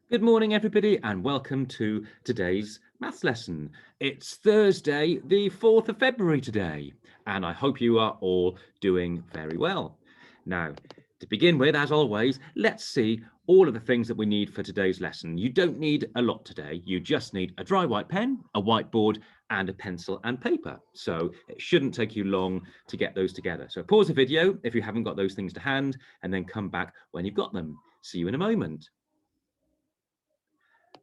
Good morning, everybody, and welcome to today's maths lesson. It's Thursday, the 4th of February today, and I hope you are all doing very well. Now, to begin with, as always, let's see all of the things that we need for today's lesson. You don't need a lot today. You just need a dry white pen, a whiteboard, and a pencil and paper. So it shouldn't take you long to get those together. So pause the video if you haven't got those things to hand, and then come back when you've got them. See you in a moment.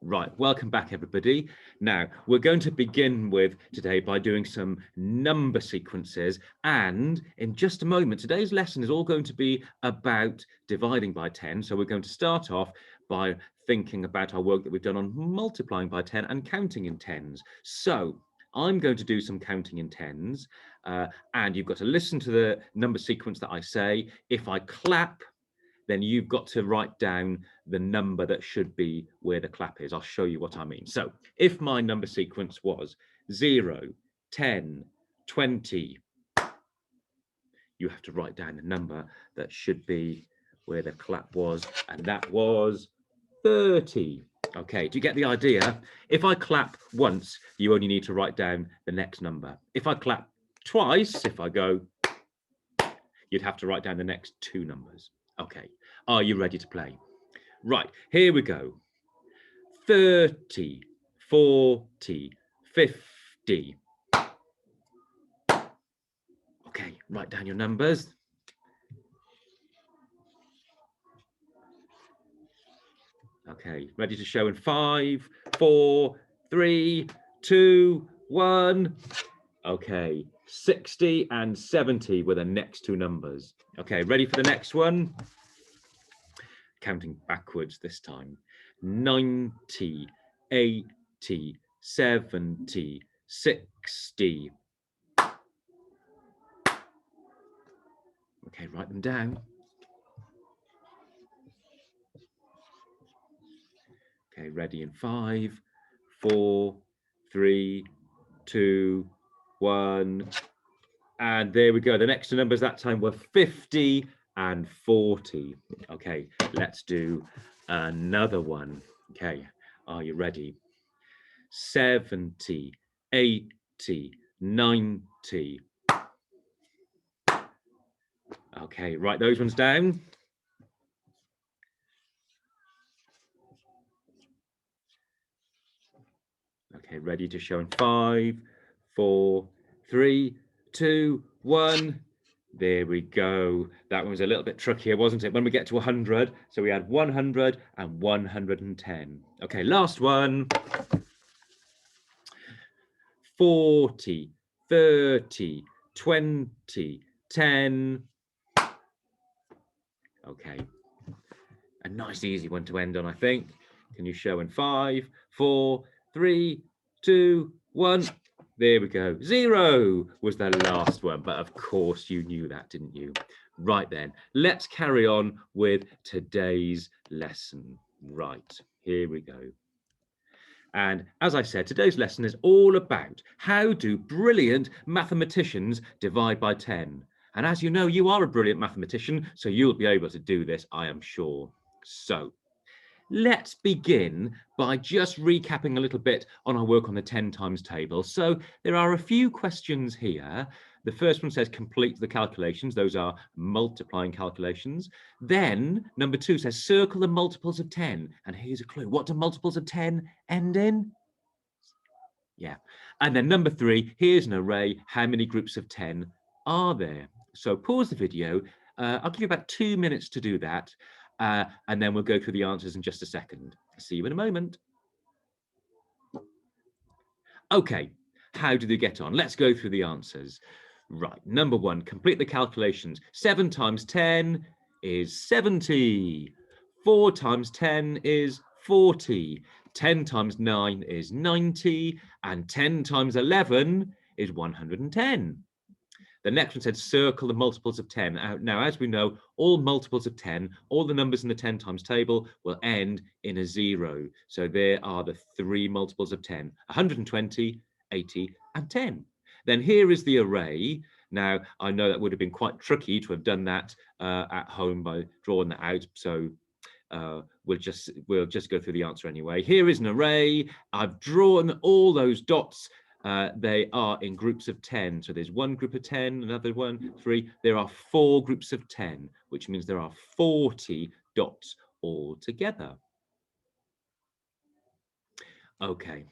Right, welcome back, everybody. Now, we're going to begin with today by doing some number sequences. And in just a moment, today's lesson is all going to be about dividing by 10. So we're going to start off by thinking about our work that we've done on multiplying by 10 and counting in tens. So I'm going to do some counting in tens, and you've got to listen to the number sequence that I say. If I clap, then you've got to write down the number that should be where the clap is. I'll show you what I mean. So if my number sequence was 0, 10, 20, you have to write down the number that should be where the clap was, and that was 30. Okay, do you get the idea? If I clap once, you only need to write down the next number. If I clap twice, if I go, you'd have to write down the next two numbers. Okay, are you ready to play? Right, here we go. 30, 40, 50. Okay, write down your numbers. Okay, ready to show in 5, 4, 3, 2, 1. Okay, 60 and 70 were the next two numbers. Okay, ready for the next one? Counting backwards this time. 90, 80, 70, 60. Okay, write them down. Okay, ready in 5, 4, 3, 2, 1. And there we go. The next two numbers that time were 50 and 40. Okay, let's do another one. Okay, are you ready? 70, 80, 90. Okay, write those ones down. Okay, ready to show in 5, 4, 3, 2, 1. There we go. That one was a little bit trickier, wasn't it? When we get to 100, so we had 100 and 110. Okay, last one. 40, 30, 20, 10. Okay, a nice easy one to end on, I think. Can you show in 5, 4, 3, 2, 1? There we go. 0 was the last one, but of course you knew that, didn't you? Right then, let's carry on with today's lesson. Right, here we go. And as I said, today's lesson is all about how do brilliant mathematicians divide by 10? And as you know, you are a brilliant mathematician, so you'll be able to do this, I am sure. So let's begin by just recapping a little bit on our work on the 10 times table. So there are a few questions here. The first one says complete the calculations. Those are multiplying calculations. Then number 2 says circle the multiples of 10. And here's a clue. What do multiples of 10 end in? Yeah. And then number 3, here's an array. How many groups of 10 are there? So pause the video. I'll give you about 2 minutes to do that. And then we'll go through the answers in just a second. See you in a moment. Okay, how did they get on? Let's go through the answers. Right, number 1, complete the calculations. 7 times 10 is 70. 4 times 10 is 40. 10 times 9 is 90. And 10 times 11 is 110. The next one said circle the multiples of 10. Now, as we know, all multiples of 10, all the numbers in the 10 times table will end in a 0. So there are the 3 multiples of 10, 120, 80, and 10. Then here is the array. Now, I know that would have been quite tricky to have done that at home by drawing that out. So we'll just go through the answer anyway. Here is an array. I've drawn all those dots. They are in groups of 10. So there's one group of 10, another one, 3. There are 4 groups of 10, which means there are 40 dots altogether. Okay,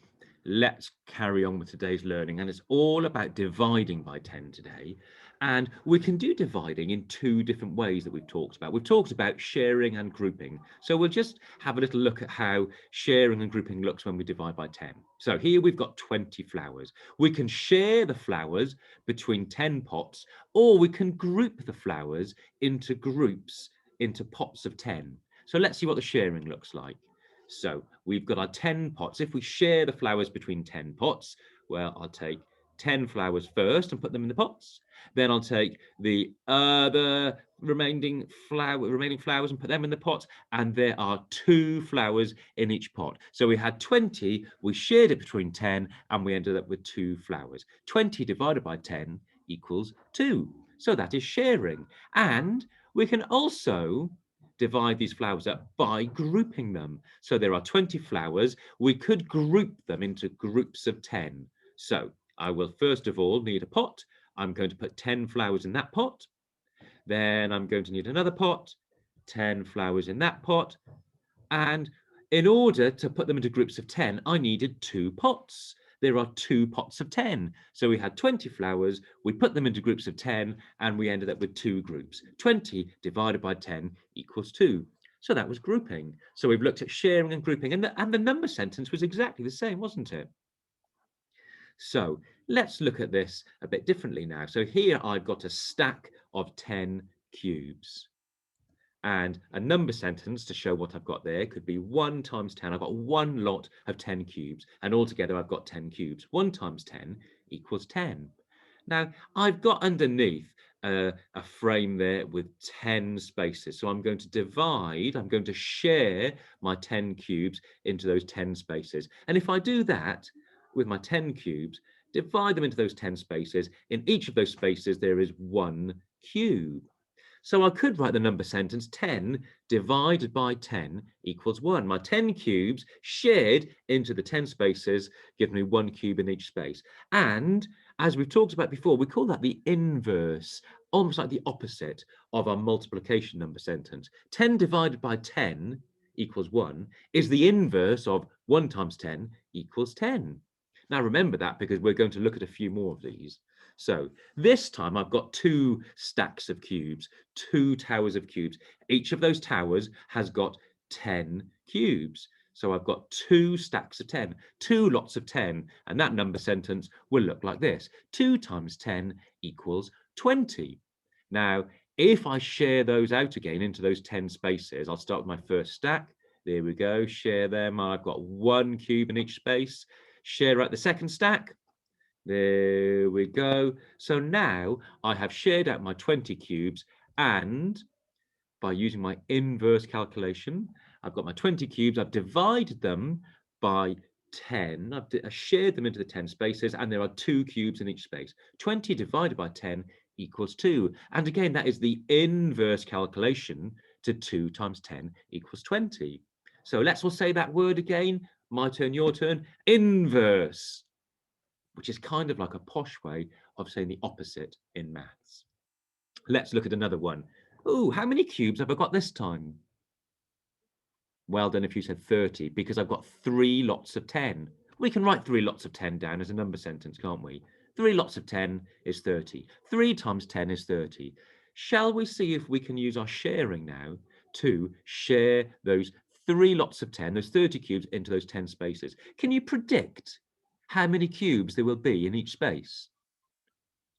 let's carry on with today's learning, and it's all about dividing by 10 today. And we can do dividing in 2 different ways that we've talked about. We've talked about sharing and grouping. So we'll just have a little look at how sharing and grouping looks when we divide by 10. So here we've got 20 flowers. We can share the flowers between 10 pots, or we can group the flowers into groups, into pots of 10. So let's see what the sharing looks like. So we've got our 10 pots. If we share the flowers between 10 pots, well, I'll take 10 flowers first and put them in the pots. Then I'll take the other remaining flowers and put them in the pot. And there are 2 flowers in each pot. So we had 20, we shared it between 10, and we ended up with 2 flowers. 20 divided by 10 equals 2. So that is sharing. And we can also divide these flowers up by grouping them. So there are 20 flowers. We could group them into groups of 10. So I will first of all need a pot. I'm going to put 10 flowers in that pot. Then I'm going to need another pot, 10 flowers in that pot. And in order to put them into groups of 10, I needed 2 pots. There are 2 pots of 10. So we had 20 flowers, we put them into groups of 10, and we ended up with 2 groups. 20 divided by 10 equals 2. So that was grouping. So we've looked at sharing and grouping, and the number sentence was exactly the same, wasn't it? So let's look at this a bit differently now. So here I've got a stack of 10 cubes. And a number sentence to show what I've got there could be 1 times 10. I've got one lot of 10 cubes, and altogether I've got 10 cubes. 1 times 10 equals 10. Now, I've got underneath a frame there with 10 spaces. So I'm going to share my 10 cubes into those 10 spaces. And if I do that with my 10 cubes, divide them into those 10 spaces, in each of those spaces there is 1 cube. So I could write the number sentence 10 divided by 10 equals 1. My 10 cubes shared into the 10 spaces give me 1 cube in each space. And as we've talked about before, we call that the inverse, almost like the opposite of our multiplication number sentence. 10 divided by 10 equals 1 is the inverse of 1 times 10 equals 10. Now remember that, because we're going to look at a few more of these. So this time I've got 2 stacks of cubes, 2 towers of cubes. Each of those towers has got 10 cubes. So I've got 2 stacks of 10, 2 lots of 10, and that number sentence will look like this. 2 times 10 equals 20. Now, if I share those out again into those 10 spaces, I'll start with my first stack. There we go, share them. I've got 1 cube in each space. Share out the second stack. There we go. So now I have shared out my 20 cubes, and by using my inverse calculation, I've got my 20 cubes, I've divided them by 10, I've shared them into the 10 spaces, and there are 2 cubes in each space. 20 divided by 10 equals 2. And again, that is the inverse calculation to 2 times 10 equals 20. So let's all say that word again. My turn, your turn. Inverse, which is kind of like a posh way of saying the opposite in maths. Let's look at another one. Oh, how many cubes have I got this time? Well done if you said 30, because I've got 3 lots of 10. We can write 3 lots of 10 down as a number sentence, can't we? 3 lots of 10 is 30. 3 times 10 is 30. Shall we see if we can use our sharing now to share those 3 lots of 10, those 30 cubes, into those 10 spaces? Can you predict how many cubes there will be in each space?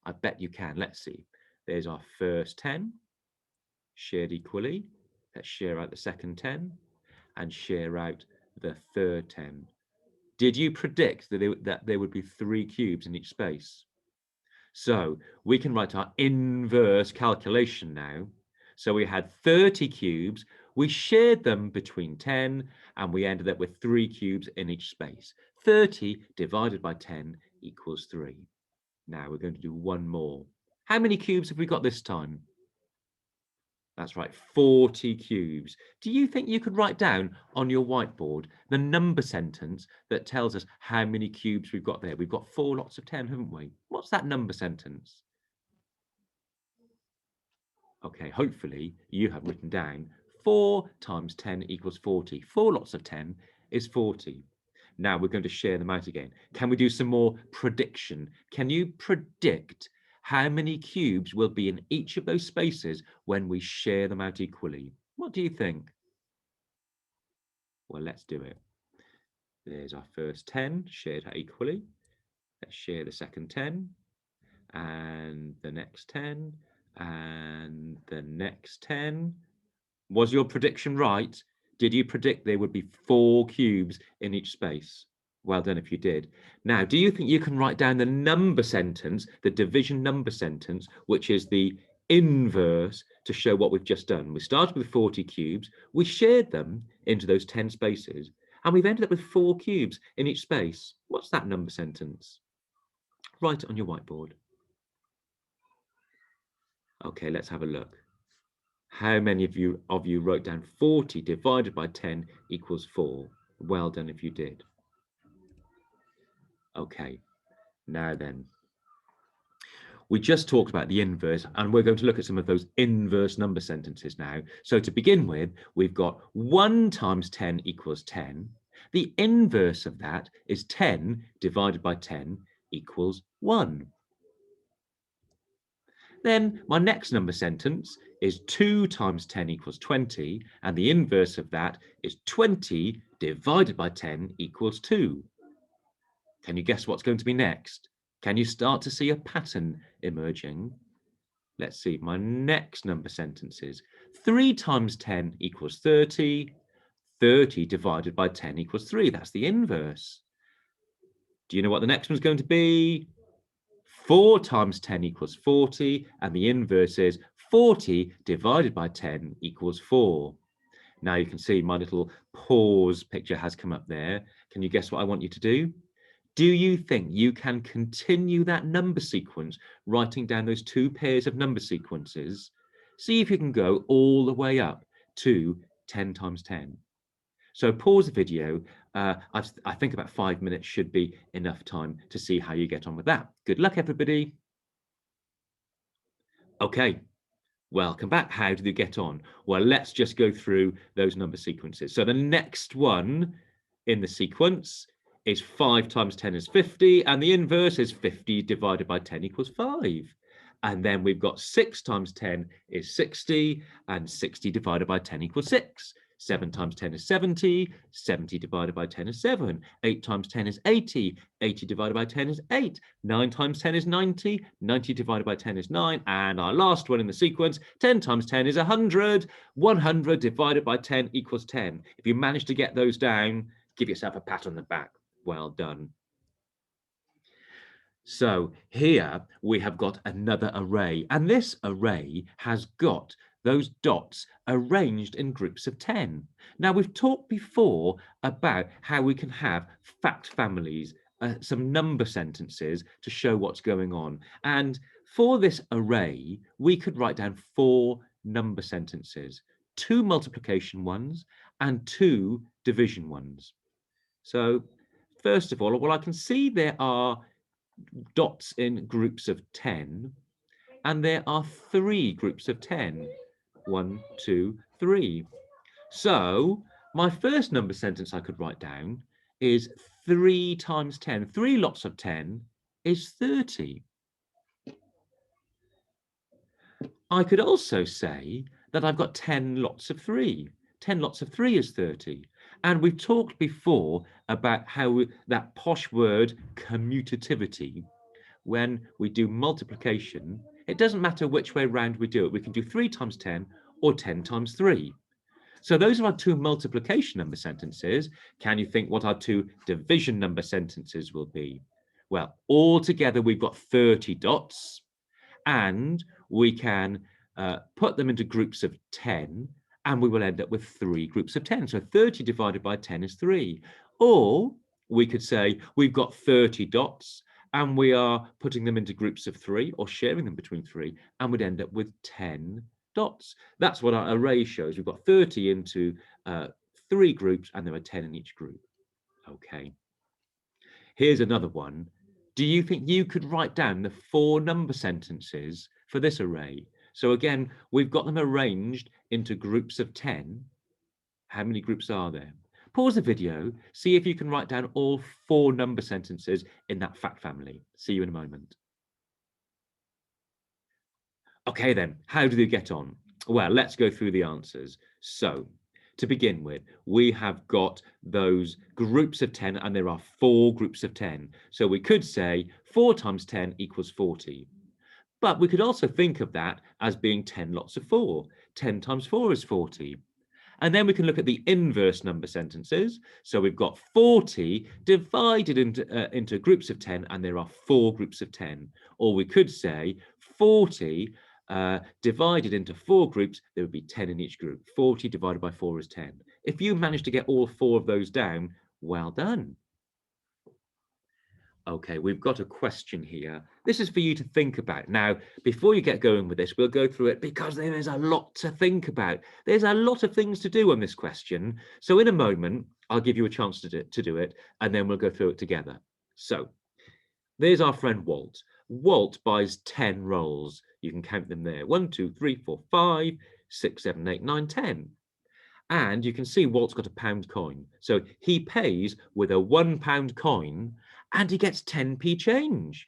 I bet you can. Let's see. There's our first 10, shared equally. Let's share out the second 10 and share out the third 10. Did you predict that there would be 3 cubes in each space? So we can write our inverse calculation now. So we had 30 cubes, we shared them between 10, and we ended up with 3 cubes in each space. 30 divided by 10 equals 3. Now we're going to do one more. How many cubes have we got this time? That's right, 40 cubes. Do you think you could write down on your whiteboard the number sentence that tells us how many cubes we've got there? We've got 4 lots of 10, haven't we? What's that number sentence? Okay, hopefully you have written down 4 times 10 equals 40. 4 lots of 10 is 40. Now we're going to share them out again. Can we do some more prediction? Can you predict how many cubes will be in each of those spaces when we share them out equally? What do you think? Well, let's do it. There's our first 10 shared out equally. Let's share the second 10 and the next 10 and the next 10. Was your prediction right? Did you predict there would be 4 cubes in each space? Well done if you did. Now, do you think you can write down the number sentence, the division number sentence, which is the inverse to show what we've just done? We started with 40 cubes, we shared them into those 10 spaces, and we've ended up with 4 cubes in each space. What's that number sentence? Write it on your whiteboard. Okay, let's have a look. How many of you wrote down 40 divided by 10 equals 4? Well done if you did. Okay, now then. We just talked about the inverse, and we're going to look at some of those inverse number sentences now. So to begin with, we've got 1 times 10 equals 10. The inverse of that is 10 divided by 10 equals 1. Then my next number sentence is 2 times 10 equals 20, and the inverse of that is 20 divided by 10 equals 2. Can you guess what's going to be next? Can you start to see a pattern emerging? Let's see, my next number sentence is 3 times 10 equals 30, 30 divided by 10 equals 3. That's the inverse. Do you know what the next one's going to be? 4 times 10 equals 40, and the inverse is 40 divided by 10 equals 4. Now you can see my little pause picture has come up there. Can you guess what I want you to do? Do you think you can continue that number sequence, writing down those 2 pairs of number sequences? See if you can go all the way up to 10 times 10. So pause the video. I think about 5 minutes should be enough time to see how you get on with that. Good luck, everybody. Okay, welcome back. How did you get on? Well, let's just go through those number sequences. So the next one in the sequence is 5 times 10 is 50, and the inverse is 50 divided by 10 equals 5. And then we've got 6 times 10 is 60, and 60 divided by 10 equals 6. 7 times 10 is 70, 70 divided by 10 is 7. 8 times 10 is 80, 80 divided by 10 is 8. 9 times 10 is 90, 90 divided by 10 is 9. And our last one in the sequence, 10 times 10 is 100. 100 divided by 10 equals 10. If you manage to get those down, give yourself a pat on the back. Well done. So here we have got another array, and this array has got those dots arranged in groups of 10. Now we've talked before about how we can have fact families, some number sentences to show what's going on. And for this array, we could write down 4 number sentences, 2 multiplication ones and 2 division ones. So first of all, well, I can see there are dots in groups of 10, and there are 3 groups of 10. 1, 2, 3. So my first number sentence I could write down is 3 times 10. 3 lots of 10 is 30. I could also say that I've got 10 lots of 3. 10 lots of 3 is 30. And we've talked before about how that posh word commutativity, when we do multiplication, it doesn't matter which way round we do it. We can do 3 times 10 or 10 times 3. So those are our 2 multiplication number sentences. Can you think what our 2 division number sentences will be? Well, altogether we've got 30 dots, and we can put them into groups of 10, and we will end up with 3 groups of 10. So 30 divided by 10 is 3. Or we could say we've got 30 dots, and we are putting them into groups of 3 or sharing them between 3, and we'd end up with 10 dots. That's what our array shows. We've got 30 into 3 groups, and there are 10 in each group. Okay. Here's another one. Do you think you could write down the 4 number sentences for this array? So again, we've got them arranged into groups of 10. How many groups are there? Pause the video, see if you can write down all 4 number sentences in that fact family. See you in a moment. Okay then, how do they get on? Well, let's go through the answers. So, to begin with, we have got those groups of 10, and there are 4 groups of 10. So we could say 4 times 10 equals 40. But we could also think of that as being 10 lots of 4. 10 times 4 is 40. And then we can look at the inverse number sentences. So we've got 40 divided into groups of 10, and there are 4 groups of 10. Or we could say 40 divided into 4 groups, there would be 10 in each group. 40 divided by 4 is 10. If you manage to get all 4 of those down, well done. Okay, we've got a question here. This is for you to think about. Now, before you get going with this, we'll go through it because there is a lot to think about. There's a lot of things to do on this question. So in a moment, I'll give you a chance to do it, and then we'll go through it together. So there's our friend Walt. Walt buys 10 rolls. You can count them there. 1, 2, 3, 4, 5, 6, 7, 8, 9, 10. And you can see Walt's got a £1 coin. So he pays with a £1 coin, and he gets 10p change.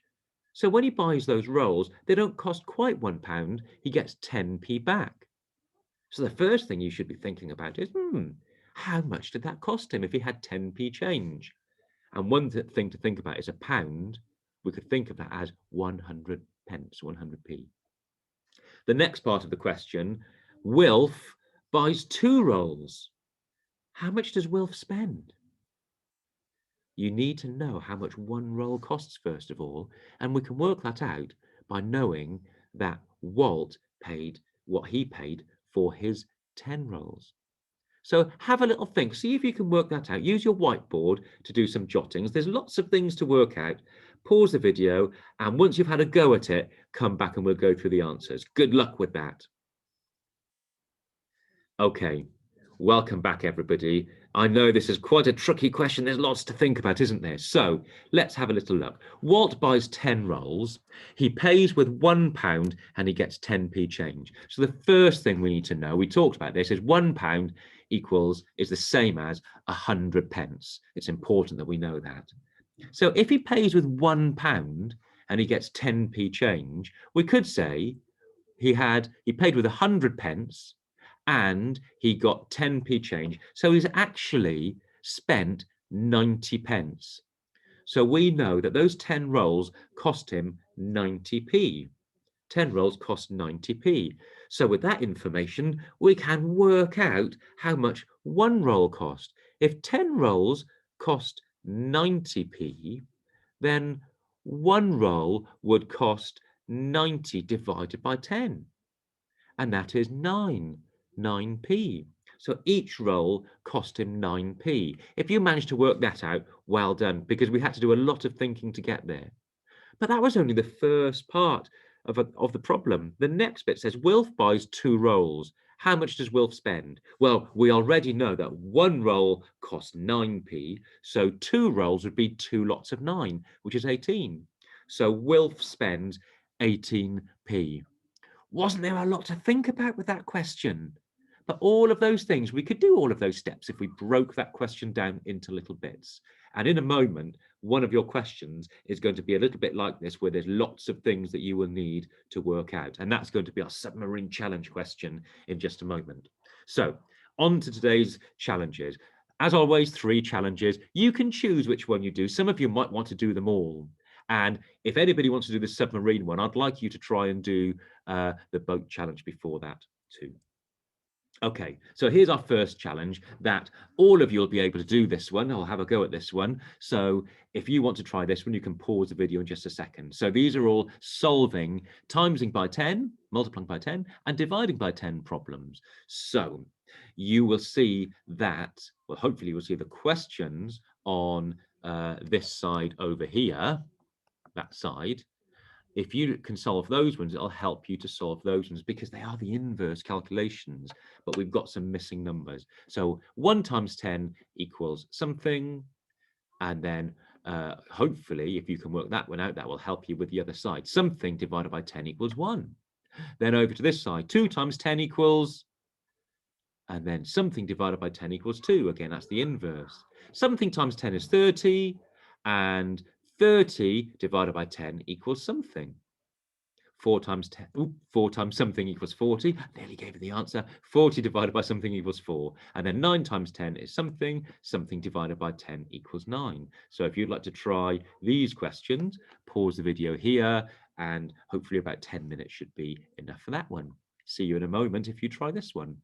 So when he buys those rolls, they don't cost quite £1. He gets 10p back. So the first thing you should be thinking about is, how much did that cost him if he had 10p change? And one thing to think about is a pound. We could think of that as 100 pence, 100p. The next part of the question, Wilf buys 2 rolls. How much does Wilf spend? You need to know how much 1 roll costs first of all, and we can work that out by knowing that Walt paid what he paid for his 10 rolls. So have a little think, see if you can work that out. Use your whiteboard to do some jottings. There's lots of things to work out. Pause the video, and once you've had a go at it, come back and we'll go through the answers. Good luck with that. Okay, welcome back everybody. I know this is quite a tricky question. There's lots to think about, isn't there? So let's have a little look. Walt buys 10 rolls. He pays with £1 and he gets 10p change. So the first thing we need to know, we talked about this, is £1 is the same as 100 pence. It's important that we know that. So if he pays with £1 and he gets 10p change, we could say he paid with 100 pence and he got 10p change. So he's actually spent 90 pence. So we know that those 10 rolls cost him 90p. 10 rolls cost 90p. So with that information, we can work out how much 1 roll cost. If 10 rolls cost 90p, then 1 roll would cost 90 divided by 10. And that is 9p. So each roll cost him 9p. If you managed to work that out, well done, because we had to do a lot of thinking to get there. But that was only the first part of the problem. The next bit says Wilf buys 2 rolls. How much does Wilf spend? Well, we already know that 1 roll costs 9p, so 2 rolls would be 2 lots of 9, which is 18. So Wilf spends 18p. Wasn't there a lot to think about with that question? But all of those things, we could do all of those steps if we broke that question down into little bits. And in a moment, one of your questions is going to be a little bit like this, where there's lots of things that you will need to work out. And that's going to be our submarine challenge question in just a moment. So on to today's challenges. As always, 3 challenges. You can choose which one you do. Some of you might want to do them all. And if anybody wants to do the submarine one, I'd like you to try and do the boat challenge before that too. Okay, so here's our first challenge that all of you will be able to do this one. I'll have a go at this one. So if you want to try this one, you can pause the video in just a second. So these are all solving timesing by 10, multiplying by 10, and dividing by 10 problems. So you will see that, well, hopefully you will see the questions on this side over here, that side. if you can solve those ones, it'll help you to solve those ones because they are the inverse calculations, but we've got some missing numbers. So 1 times 10 equals something, and then hopefully, if you can work that one out, that will help you with the other side. Something divided by 10 equals 1. Then over to this side, 2 times 10 equals, and then something divided by 10 equals 2. Again, that's the inverse. Something times 10 is 30, and 30 divided by 10 equals something. 4 times 10, 4 times something equals 40. I nearly gave you the answer. 40 divided by something equals 4. And then 9 times 10 is something. Something divided by 10 equals 9. So if you'd like to try these questions, pause the video here, and hopefully about 10 minutes should be enough for that one. See you in a moment if you try this one.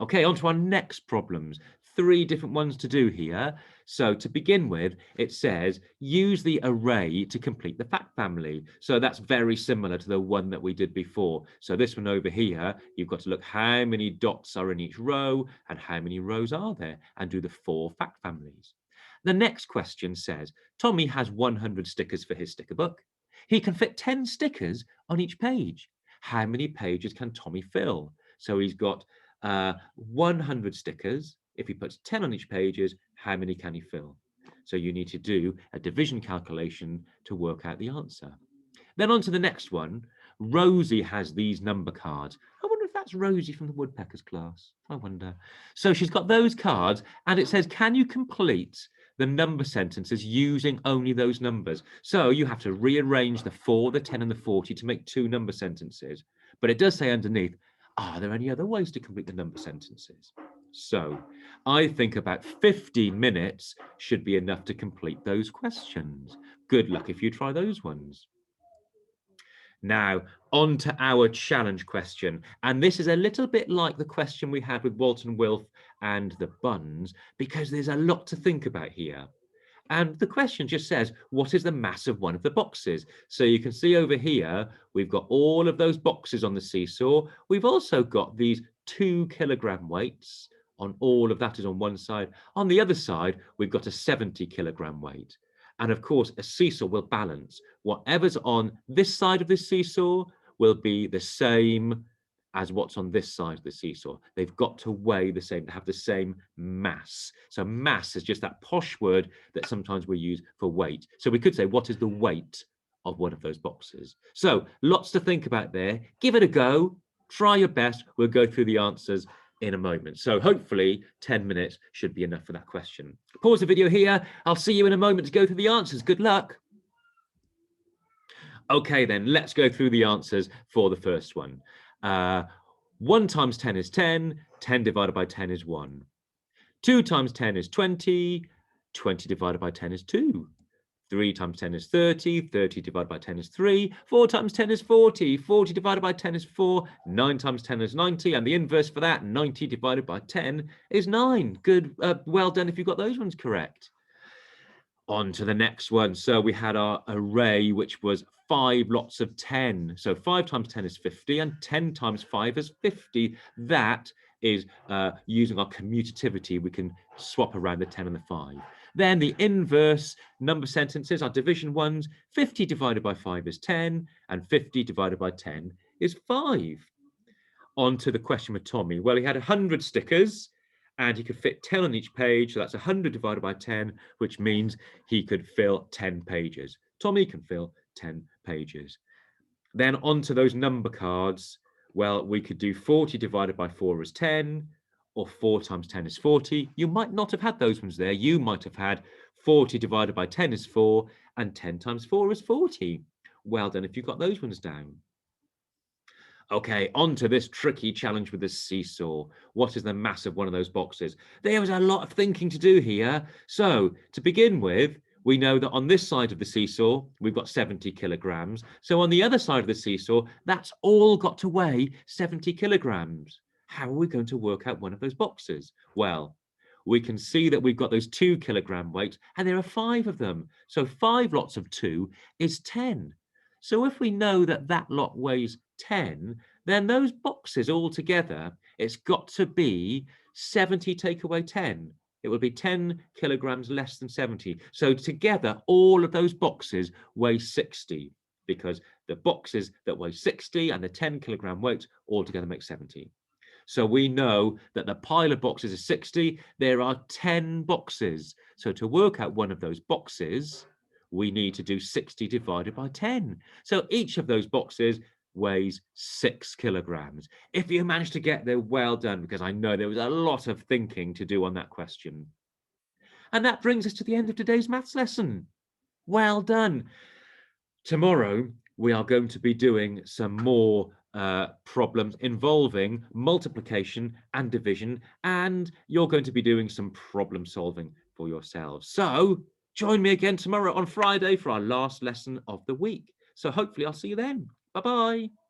Okay, on to our next problems. 3 different ones to do here. So to begin with, it says use the array to complete the fact family. So that's very similar to the one that we did before. So this one over here, you've got to look how many dots are in each row and how many rows are there, and do the 4 fact families. The next question says Tommy has 100 stickers for his sticker book. He can fit 10 stickers on each page. How many pages can Tommy fill? So he's got 100 stickers. If he puts 10 on each pages, how many can he fill? So you need to do a division calculation to work out the answer. Then on to the next one. Rosie has these number cards. I wonder if that's Rosie from the woodpeckers class. I wonder. So she's got those cards, and it says, can you complete the number sentences using only those numbers? So you have to rearrange the 4, the 10, and the 40 to make 2 number sentences. But it does say underneath, are there any other ways to complete the number sentences? So I think about 15 minutes should be enough to complete those questions. Good luck if you try those ones. Now, on to our challenge question. And this is a little bit like the question we had with Walt and Wilf and the buns, because there's a lot to think about here. And the question just says, what is the mass of one of the boxes? So you can see over here, we've got all of those boxes on the seesaw. We've also got these 2 kilogram weights on all of that is on one side. On the other side, we've got a 70 kilogram weight. And of course, a seesaw will balance. Whatever's on this side of the seesaw will be the same as what's on this side of the seesaw. They've got to weigh the same, to have the same mass. So mass is just that posh word that sometimes we use for weight. So we could say, what is the weight of one of those boxes? So lots to think about there. Give it a go. Try your best. We'll go through the answers in a moment. So hopefully 10 minutes should be enough for that question. Pause the video here. I'll see you in a moment to go through the answers. Good luck. Okay, then let's go through the answers for the first one. 1 times 10 is 10. 10 divided by 10 is 1. 2 times 10 is 20. 20 divided by 10 is 2. 3 times 10 is 30. 30 divided by 10 is 3. 4 times 10 is 40. 40 divided by 10 is 4. 9 times 10 is 90. And the inverse for that, 90 divided by 10 is 9. Good. Well done if you got those ones correct. On to the next one. So we had our array, which was 5 lots of 10. So 5 times 10 is 50, and 10 times 5 is 50. That is using our commutativity. We can swap around the 10 and the 5. Then the inverse number sentences, our division ones. 50 divided by 5 is 10, and 50 divided by 10 is 5. On to the question with Tommy. Well, he had 100 stickers, and he could fit 10 on each page. So that's 100 divided by 10, which means he could fill 10 pages. Tommy can fill 10 pages. Then on to those number cards. Well, we could do 40 divided by 4 is 10, or 4 times 10 is 40. You might not have had those ones there. You might have had 40 divided by 10 is 4, and 10 times 4 is 40. Well done if you got those ones down. Okay, on to this tricky challenge with the seesaw. What is the mass of one of those boxes? There was a lot of thinking to do here. So to begin with, we know that on this side of the seesaw, we've got 70 kilograms. So on the other side of the seesaw, that's all got to weigh 70 kilograms. How are we going to work out one of those boxes? Well, we can see that we've got those 2 kilogram weights, and there are 5 of them. So 5 lots of 2 is 10. So if we know that that lot weighs 10, then those boxes all together, it's got to be 70 take away 10. It will be 10 kilograms less than 70. So together, all of those boxes weigh 60, because The boxes that weigh 60 and the 10 kilogram weight all together make 70. So we know that the pile of boxes is 60. There are 10 boxes. So to work out one of those boxes, we need to do 60 divided by 10. So each of those boxes weighs 6 kilograms. If you managed to get there, well done, because I know there was a lot of thinking to do on that question. And that brings us to the end of today's maths lesson. Well done. Tomorrow, we are going to be doing some more problems involving multiplication and division, and you're going to be doing some problem solving for yourselves. So join me again tomorrow on Friday for our last lesson of the week. So hopefully I'll see you then. Bye-bye.